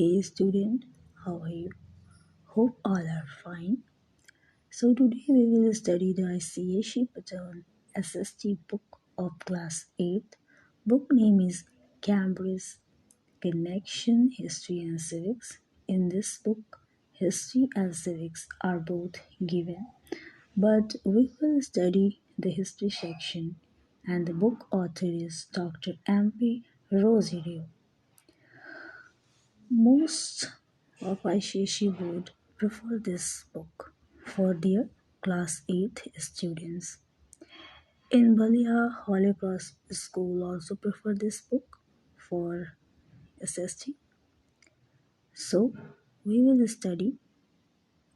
Hey student, how are you? Hope all are fine. So today we will study the ICSE pattern SST book of class 8. Book name is Cambridge Connection History and Civics. In this book, history and civics are both given, but we will study the history section and the book author is Dr. M.P. Rosidio. Most of ICSE would prefer this book for their class 8 students. In Balia, Holy Cross School also prefer this book for SST. So we will study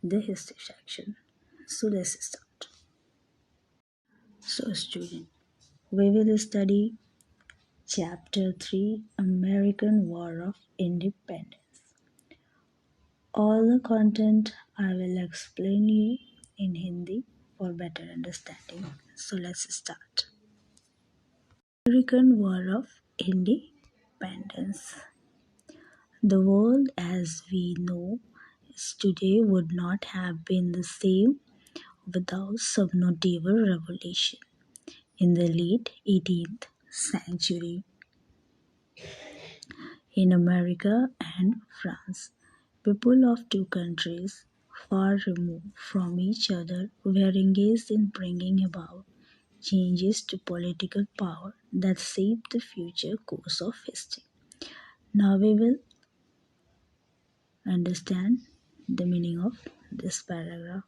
the history section. So let's start. So student, we will study chapter 3 American War of Independence. All the content I will explain you in Hindi for better understanding. So let's start. American War of Independence. The world as we know it today would not have been the same without some notable revolution in the late 18th century in America and France. People of two countries far removed from each other were engaged in bringing about changes to political power that shaped the future course of history. Now we will understand the meaning of this paragraph.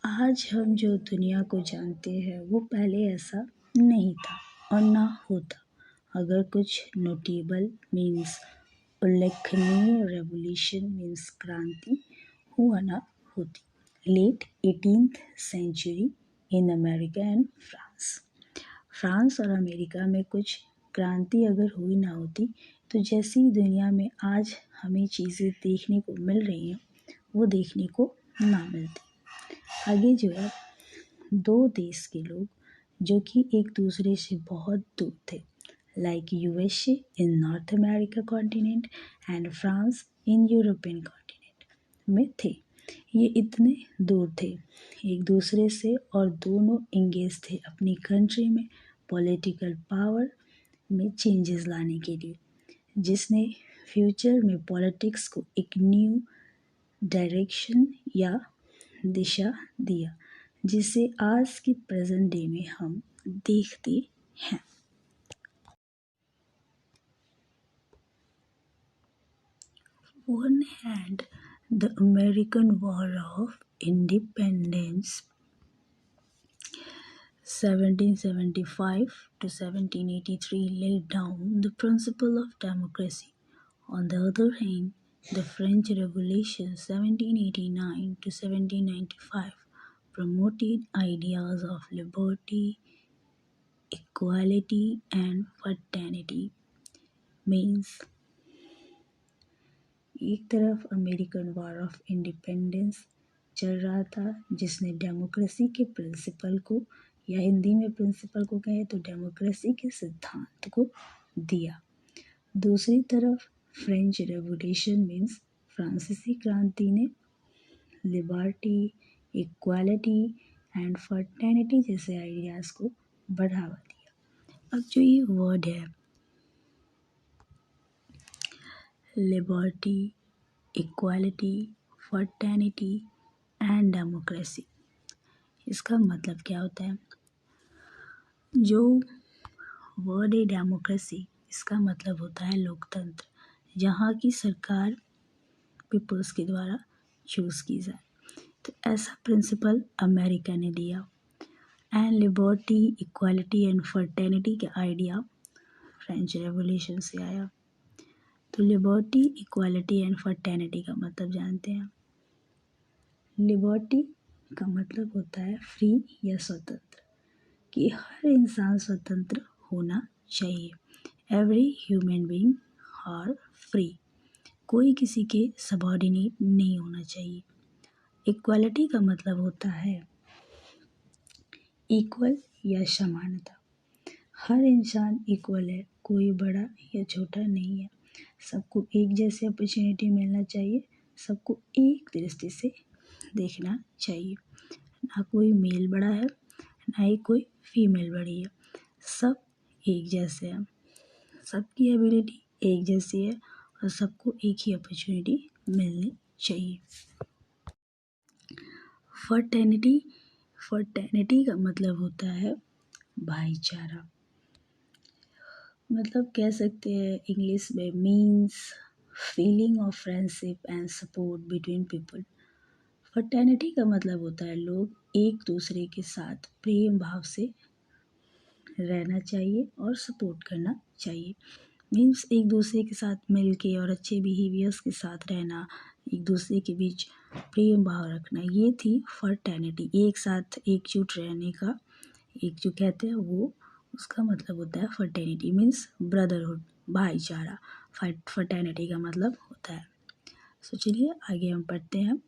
आज हम जो दुनिया को जानते हैं वो पहले ऐसा नहीं था और ना होता अगर कुछ नोटेबल मीन्स उल्लेखनीय रेवोल्यूशन मीन्स क्रांति हुआ ना होती। Late 18th century in America and France और अमेरिका में कुछ क्रांति अगर हुई ना होती तो जैसी दुनिया में आज हमें चीज़ें देखने को मिल रही हैं वो देखने को ना मिलती। आगे जो है दो देश के लोग जो कि एक दूसरे से बहुत दूर थे like USA in north America continent and France in European continent में थे। ये इतने दूर थे एक दूसरे से और दोनों इंगेज थे अपनी कंट्री में पॉलिटिकल पावर में चेंजेस लाने के लिए जिसने फ्यूचर में पॉलिटिक्स को एक न्यू डायरेक्शन या दिशा दिया जिसे आज के प्रेजेंट डे में हम देखते हैं। One hand, the American War of Independence 1775 to 1783 laid down the principle of democracy. On the other hand, the French Revolution 1789 to 1795 promoted ideas of liberty, equality and fraternity. Means एक तरफ American war of independence चल रहा था जिसने democracy के principal को या हिंदी में प्रिंसिपल को कहे तो डेमोक्रेसी के सिद्धांत को दिया। दूसरी तरफ फ्रेंच रेवोल्यूशन मीन्स फ्रांसीसी क्रांति ने लिबर्टी, इक्वालिटी एंड फर्टर्निटी जैसे आइडियाज़ को बढ़ावा दिया। अब जो ये वर्ड है liberty, equality, fraternity and democracy, इसका मतलब क्या होता है? जो वर्ड है डेमोक्रेसी इसका मतलब होता है लोकतंत्र जहाँ की सरकार पीपल्स के द्वारा चूज़ की जाए। तो ऐसा प्रिंसिपल अमेरिका ने दिया। And liberty, equality and fraternity का आइडिया फ्रेंच रेवोल्यूशन से आया। तो लिबर्टी, इक्वालिटी एंड फर्टर्निटी का मतलब जानते हैं। लिबर्टी का मतलब होता है फ्री या स्वतंत्र कि हर इंसान स्वतंत्र होना चाहिए। Every human being are free, कोई किसी के सबऑर्डिनेट नहीं होना चाहिए। इक्वालिटी का मतलब होता है इक्वल या समानता, हर इंसान इक्वल है, कोई बड़ा या छोटा नहीं है। सबको एक जैसे अपॉर्चुनिटी मिलना चाहिए, सबको एक दृष्टि से देखना चाहिए। ना कोई मेल बड़ा है, ना ही कोई फीमेल बड़ी है, सब एक जैसे हैं। सबकी एबिलिटी एक जैसी है और सबको एक ही अपॉर्चुनिटी मिलनी चाहिए। फर्टेनिटी फर्टेनिटी का मतलब होता है भाईचारा। मतलब कह सकते हैं इंग्लिश में means feeling of friendship and support between people. Fraternity का मतलब होता है लोग एक दूसरे के साथ प्रेम भाव से रहना चाहिए और सपोर्ट करना चाहिए। मीन्स एक दूसरे के साथ मिल के और अच्छे बिहेवियर्स के साथ रहना, एक दूसरे के बीच प्रेम भाव रखना, ये थी फर्टेनिटी। एक साथ एकजुट रहने का, एक जो कहते हैं वो, उसका मतलब होता है फर्टेनिटी। मीन्स ब्रदरहुड, भाईचारा। फर्टेनिटी का मतलब होता है। सो चलिए आगे हम पढ़ते हैं।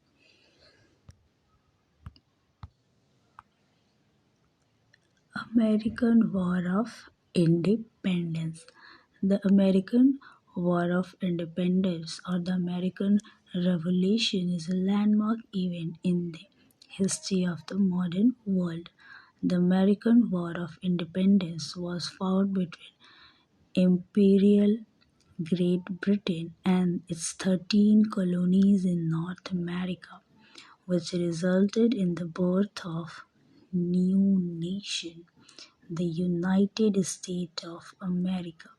American war of independence. The American War of Independence or the American Revolution is a landmark event in the history of the modern world. The American War of Independence was fought between Imperial Great Britain and its 13 colonies in North America, which resulted in the birth of new nation, the United States of America,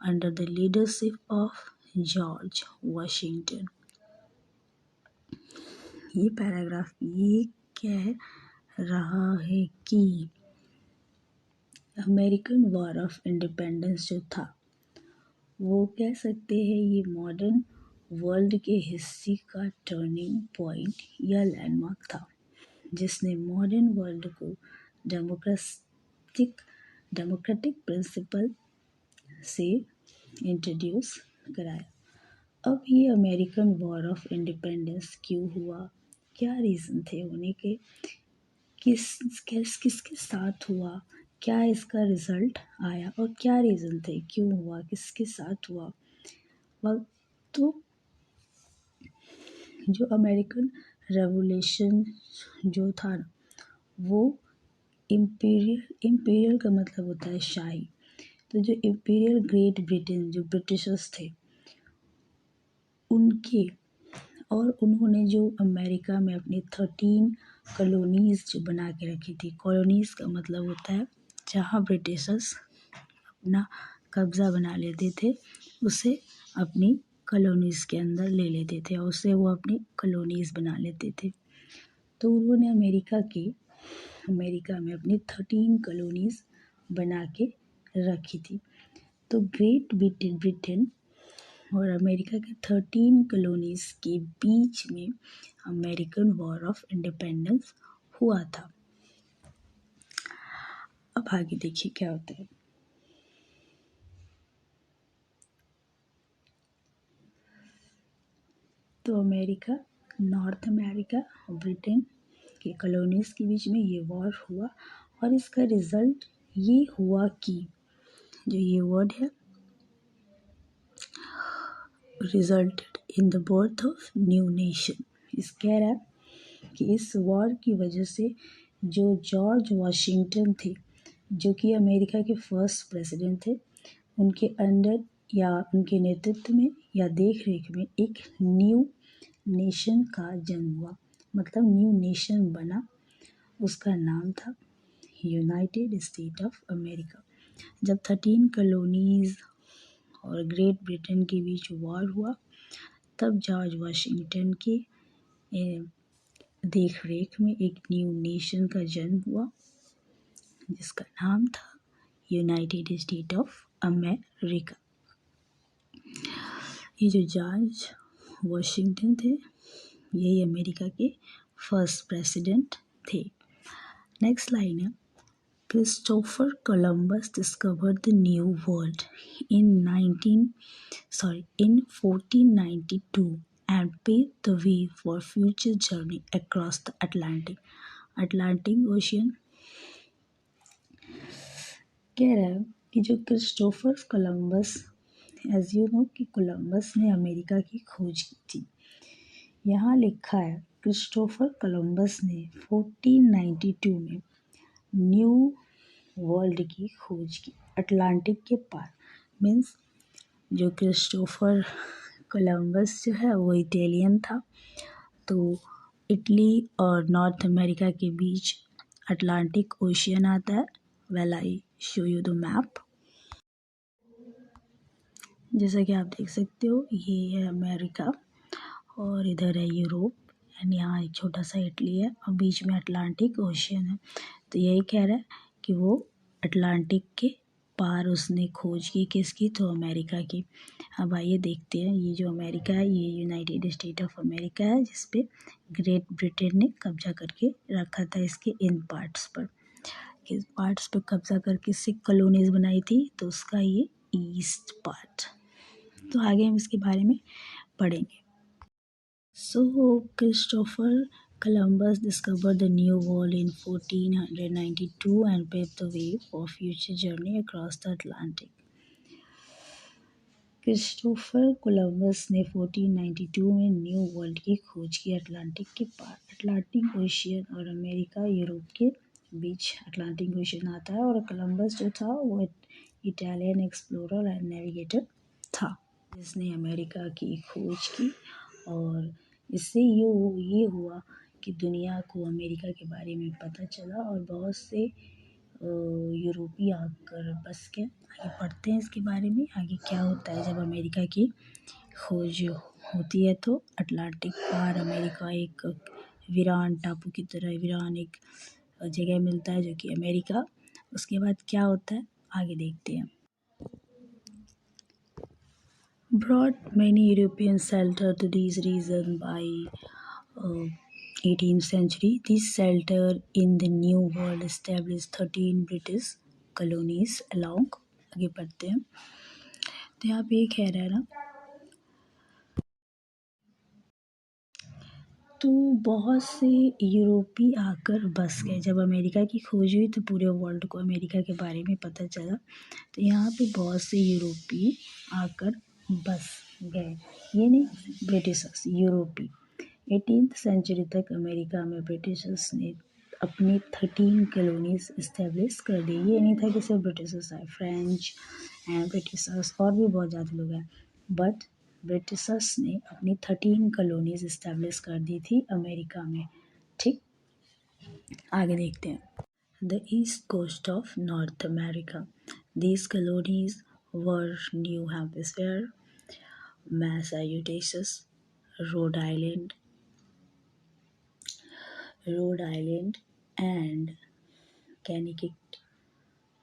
under the leadership of George Washington. ये paragraph ये कह रहा है कि American war of independence जो था, वो कह सकते हैं ये मॉडर्न वर्ल्ड के हिस्ट्री का टर्निंग पॉइंट या लैंडमार्क था, जिसने मॉडर्न वर्ल्ड को डेमोक्रेटिक प्रिंसिपल से इंट्रोड्यूस कराया। अब ये अमेरिकन वॉर ऑफ इंडिपेंडेंस क्यों हुआ, क्या रीज़न थे होने के, किसके साथ हुआ, क्या इसका रिजल्ट आया और क्या रीज़न थे क्यों हुआ, किसके साथ हुआ। तो जो अमेरिकन रेवोल्यूशन जो था ना, वो इम्पीरियल का मतलब होता है शाही। तो जो इम्पीरियल ग्रेट ब्रिटेन, जो ब्रिटिशर्स थे, उनके और उन्होंने जो अमेरिका में अपनी 13 कॉलोनीज़ जो बना के रखी थी। कॉलोनीज़ का मतलब होता है जहाँ ब्रिटिशर्स अपना कब्ज़ा बना लेते थे, उसे अपनी कॉलोनीज़ के अंदर ले लेते थे और उससे वो अपनी कॉलोनीज़ बना लेते थे। तो उन्होंने अमेरिका में अपनी 13 कॉलोनीज़ बना के रखी थी। तो ग्रेट ब्रिटेन और अमेरिका के 13 कॉलोनीज़ के बीच में अमेरिकन वॉर ऑफ इंडिपेंडेंस हुआ था। अब आगे देखिए क्या होता है। तो नॉर्थ अमेरिका और ब्रिटेन के कॉलोनीज़ के बीच में ये वॉर हुआ और इसका रिजल्ट ये हुआ कि जो ये वर्ड है, resulted in the birth of new nation. इस कह रहा है कि इस वॉर की वजह से जो जॉर्ज वाशिंगटन थे, जो कि अमेरिका के फर्स्ट प्रेसिडेंट थे, उनके अंडर या उनके नेतृत्व में या देख रेख में एक न्यू नेशन का जन्म हुआ। मतलब न्यू नेशन बना, उसका नाम था यूनाइटेड स्टेट ऑफ अमेरिका। जब 13 कॉलोनीज़ और ग्रेट ब्रिटेन के बीच वॉर हुआ, तब जॉर्ज वाशिंगटन की देख रेख में एक न्यू नेशन का जन्म हुआ, जिसका नाम था यूनाइटेड स्टेट ऑफ अमेरिका। ये जो जॉर्ज वाशिंगटन थे, यही अमेरिका के फर्स्ट प्रेसिडेंट थे। नेक्स्ट लाइन है, Christopher Columbus discovered the New World in 1492 and paved the way for future journey across the Atlantic Ocean कह रहा है कि जो Christopher Columbus, as you know कि कोलंबस ने अमेरिका की खोज की थी। यहाँ लिखा है क्रिस्टोफर कोलंबस ने 1492 में न्यू वर्ल्ड की खोज की, अटलांटिक के पार। मीन्स जो क्रिस्टोफर कोलंबस जो है वो इटालियन था, तो इटली और नॉर्थ अमेरिका के बीच अटलांटिक ओशियन आता है। Well I show you the map. जैसा कि आप देख सकते हो, ये है अमेरिका और इधर है यूरोप, एंड यहाँ एक छोटा सा इटली है और बीच में अटलांटिक ओशियन है। तो यही कह रहा है कि वो अटलांटिक के पार उसने खोज की, किसकी? तो अमेरिका की। अब आइए देखते हैं, ये जो अमेरिका है ये यूनाइटेड स्टेट ऑफ अमेरिका है, जिस पे ग्रेट ब्रिटेन ने कब्जा करके रखा था इसके इन पार्ट्स पर। किस पार्ट्स पर कब्जा करके इससे कॉलोनीज बनाई थी? तो उसका ये ईस्ट पार्ट। तो आगे हम इसके बारे में पढ़ेंगे। So Christopher Columbus discovered the New World in 1492 and paved the way for future journey across the Atlantic. Christopher Columbus ने 1492 में न्यू वर्ल्ड की खोज की, अटलांटिक के पार। अटलांटिक ओशियन और अमेरिका यूरोप के बीच अटलांटिक ओशियन आता है, और कोलंबस जो था वो इटालियन एक्सप्लोरर एंड नेविगेटर था, जिसने अमेरिका की खोज की। और इससे ये हुआ कि दुनिया को अमेरिका के बारे में पता चला और बहुत से यूरोपीय आकर बस गए। आगे पढ़ते हैं इसके बारे में, आगे क्या होता है जब अमेरिका की खोज होती है। तो अटलांटिक पार अमेरिका एक वीरान टापू की तरह, वीरान एक जगह मिलता है जो कि अमेरिका। उसके बाद क्या होता है आगे देखते हैं। Brought many Europeans settled to these regions by 18th century. These settled in the New World established 13 British colonies along। आगे पढ़ते हैं। तो यहाँ पे ये कह रहा है ना, तो बहुत से यूरोपी आकर बस गए। जब अमेरिका की खोज हुई तो पूरे वर्ल्ड को अमेरिका के बारे में पता चला। तो यहाँ पे बहुत से यूरोपी आकर बस गए, ये नहीं ब्रिटिशर्स, यूरोपी। 18th सेंचुरी तक अमेरिका में ब्रिटिशर्स ने अपनी 13 कॉलोनीज इस्टेब्लिश कर दी। ये नहीं था कि सिर्फ ब्रिटिशर्स आए, फ्रेंच एंड ब्रिटिशर्स और भी बहुत ज़्यादा लोग हैं, बट ब्रिटिशर्स ने अपनी 13 कॉलोनीज इस्टेब्लिश कर दी थी अमेरिका में। ठीक, आगे देखते हैं। The East Coast of North America, these colonies were New Hampshire, Massachusetts, Rhode Island and Connecticut,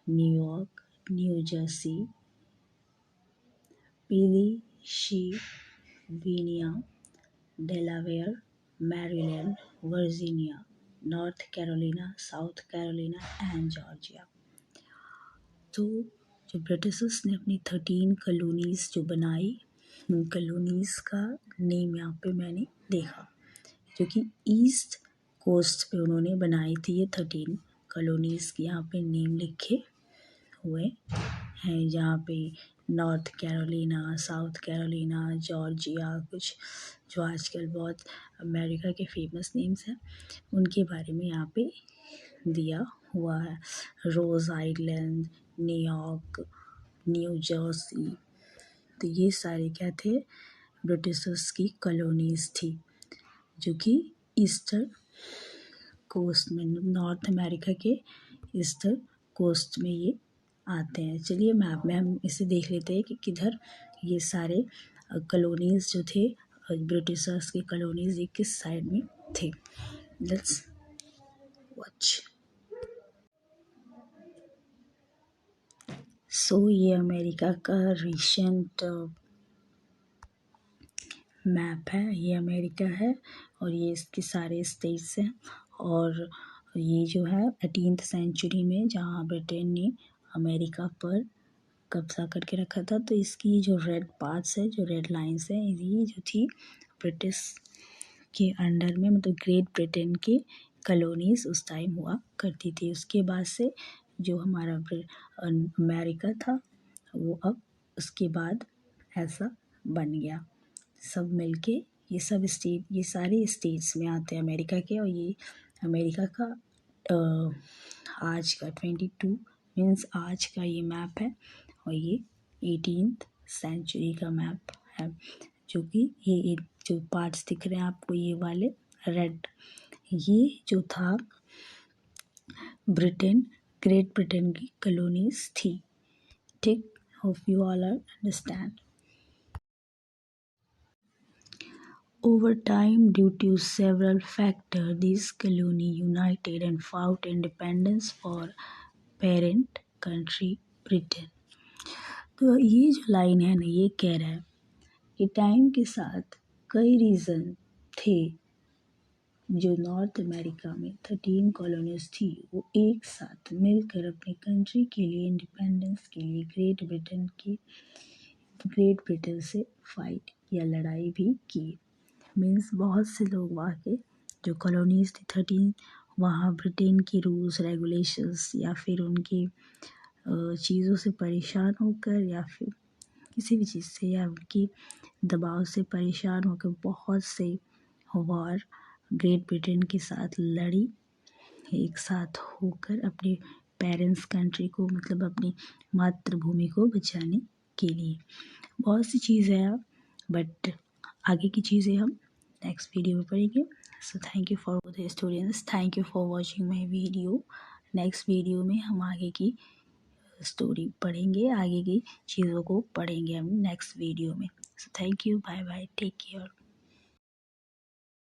New York, New Jersey, Pennsylvania, Delaware, Maryland, Virginia, North Carolina, South Carolina and Georgia। तो जो Britishers ने अपनी 13 colonies जो बनाई, उन colonies का name यहाँ पे मैंने देखा, जो कि ईस्ट कोस्ट पे उन्होंने बनाई थी। ये 13 कॉलोनीज़ के यहाँ पे नेम लिखे हुए हैं, जहाँ पे north Carolina, south Carolina, Georgia, कुछ जो आजकल बहुत अमेरिका के फेमस नेम्स हैं उनके बारे में यहाँ पे दिया हुआ है। रोज आइलैंड, न्यूयॉर्क, न्यू जर्सी, तो ये सारे क्या थे? ब्रिटिशर्स की कॉलोनीज़ थी, जो कि ईस्टर्न कोस्ट में, नॉर्थ अमेरिका के ईस्टर्न कोस्ट में ये आते हैं। चलिए मैप में हम इसे देख लेते हैं कि किधर ये सारे कॉलोनीज़ जो थे, ब्रिटिशर्स के कॉलोनीज़, ये किस साइड में थे। Let's watch. सो ये अमेरिका का रिसेंट मैप है, ये अमेरिका है और ये इसके सारे स्टेट्स हैं। और ये जो है 18th सेंचुरी में जहाँ ब्रिटेन ने अमेरिका पर कब्जा करके रखा था, तो इसकी जो रेड पार्ट्स है, जो रेड लाइंस है, ये जो थी ब्रिटिश के अंडर में, मतलब ग्रेट ब्रिटेन की कॉलोनीज़ उस टाइम हुआ करती थी। उसके बाद से जो हमारा अमेरिका था वो अब उसके बाद ऐसा बन गया। सब मिलके ये सब स्टेट, ये सारे स्टेट्स में आते हैं अमेरिका के, और ये अमेरिका का आज का 22 मीन्स आज का ये मैप है, और ये 18th सेंचुरी का मैप है। जो कि ये जो पार्ट्स दिख रहे हैं आपको ये वाले रेड, ये जो था ब्रिटेन, ग्रेट ब्रिटेन की कॉलोनीज थी। ठीक, hope you all understand. Over time, due to several factors, these colonies united and fought independence for parent country Britain। तो ये जो लाइन है ना, ये कह रहा है कि टाइम के साथ कई रीज़न थे जो नॉर्थ अमेरिका में 13 कॉलोनीज थी, वो एक साथ मिलकर अपनी कंट्री के लिए, इंडिपेंडेंस के लिए ग्रेट ब्रिटेन से फाइट या लड़ाई भी की। मीन्स बहुत से लोग वहाँ के जो कॉलोनीज थी 13, वहाँ ब्रिटेन की रूल्स रेगुलेशंस या फिर उनकी चीज़ों से परेशान होकर या फिर किसी भी चीज़ से या उनकी दबाव से परेशान होकर बहुत से वॉर ग्रेट ब्रिटेन के साथ लड़ी, एक साथ होकर अपने पेरेंट्स कंट्री को, मतलब अपनी मातृभूमि को बचाने के लिए। बहुत सी चीज़ें हैं, बट आगे की चीज़ें हम नेक्स्ट वीडियो में पढ़ेंगे। सो thank you for the students, thank you for watching my video. Next video में हम आगे की स्टोरी पढ़ेंगे, आगे की चीज़ों को पढ़ेंगे हम नेक्स्ट वीडियो में। So thank you, bye bye, take care.